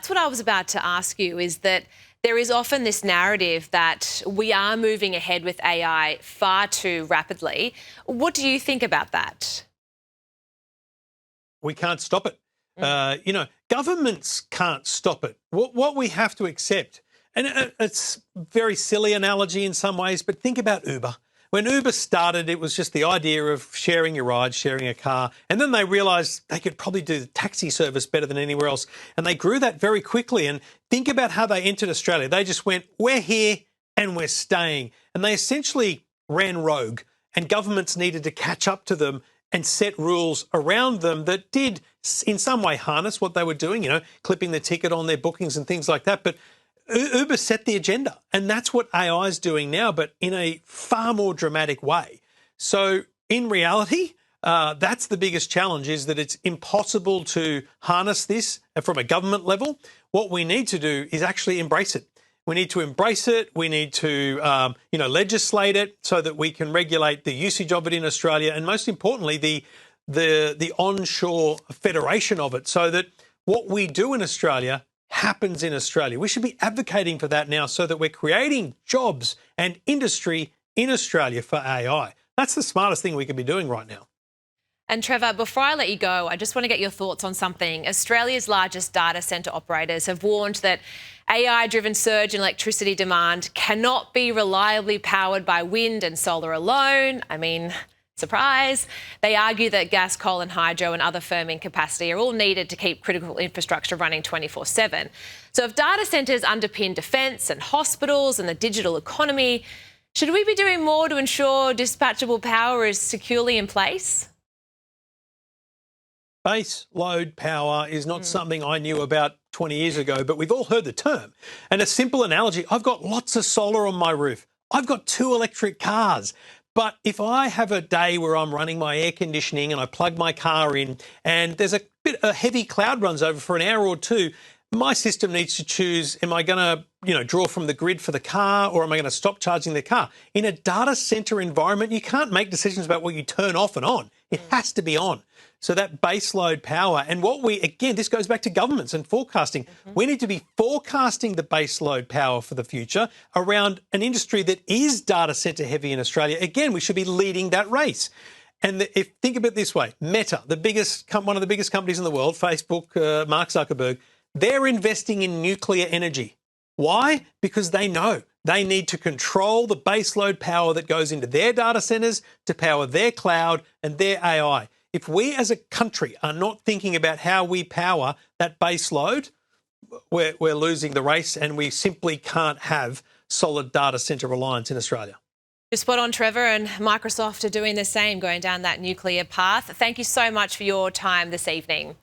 that's what I was about to ask you, is that there is often this narrative that we are moving ahead with AI far too rapidly. What do you think about that? We can't stop it. Governments can't stop it. What we have to accept, and it's a very silly analogy in some ways, but think about Uber. When Uber started, it was just the idea of sharing your ride, sharing a car, and then they realised they could probably do the taxi service better than anywhere else, and they grew that very quickly. And think about how they entered Australia. They just went, we're here and we're staying. And they essentially ran rogue, and governments needed to catch up to them and set rules around them that did in some way harness what they were doing, clipping the ticket on their bookings and things like that. But Uber set the agenda, and that's what AI is doing now, but in a far more dramatic way. So in reality, that's the biggest challenge, is that it's impossible to harness this from a government level. What we need to do is actually embrace it. We need to embrace it. We need to, legislate it so that we can regulate the usage of it in Australia, and most importantly, the onshore federation of it, so that what we do in Australia happens in Australia. We should be advocating for that now, so that we're creating jobs and industry in Australia for AI. That's the smartest thing we could be doing right now. And Trevor, before I let you go, I just want to get your thoughts on something. Australia's largest data centre operators have warned that AI-driven surge in electricity demand cannot be reliably powered by wind and solar alone. I mean, surprise. They argue that gas, coal and hydro and other firming capacity are all needed to keep critical infrastructure running 24/7. So if data centres underpin defence and hospitals and the digital economy, should we be doing more to ensure dispatchable power is securely in place? Base load power is not something I knew about 20 years ago, but we've all heard the term. And a simple analogy, I've got lots of solar on my roof. I've got 2 electric cars. But if I have a day where I'm running my air conditioning and I plug my car in and there's a heavy cloud runs over for an hour or two, my system needs to choose, am I going to, draw from the grid for the car, or am I going to stop charging the car? In a data center environment, you can't make decisions about what you turn off and on. It has to be on. So that base load power, and this goes back to governments and forecasting. We need to be forecasting the base load power for the future around an industry that is data center heavy in Australia. Again, we should be leading that race. And think of it this way, Meta, one of the biggest companies in the world, Facebook, Mark Zuckerberg, they're investing in nuclear energy. Why? Because they know they need to control the baseload power that goes into their data centers to power their cloud and their AI. If we as a country are not thinking about how we power that baseload, we're losing the race, and we simply can't have solid data center reliance in Australia. You're spot on, Trevor, and Microsoft are doing the same, going down that nuclear path. Thank you so much for your time this evening.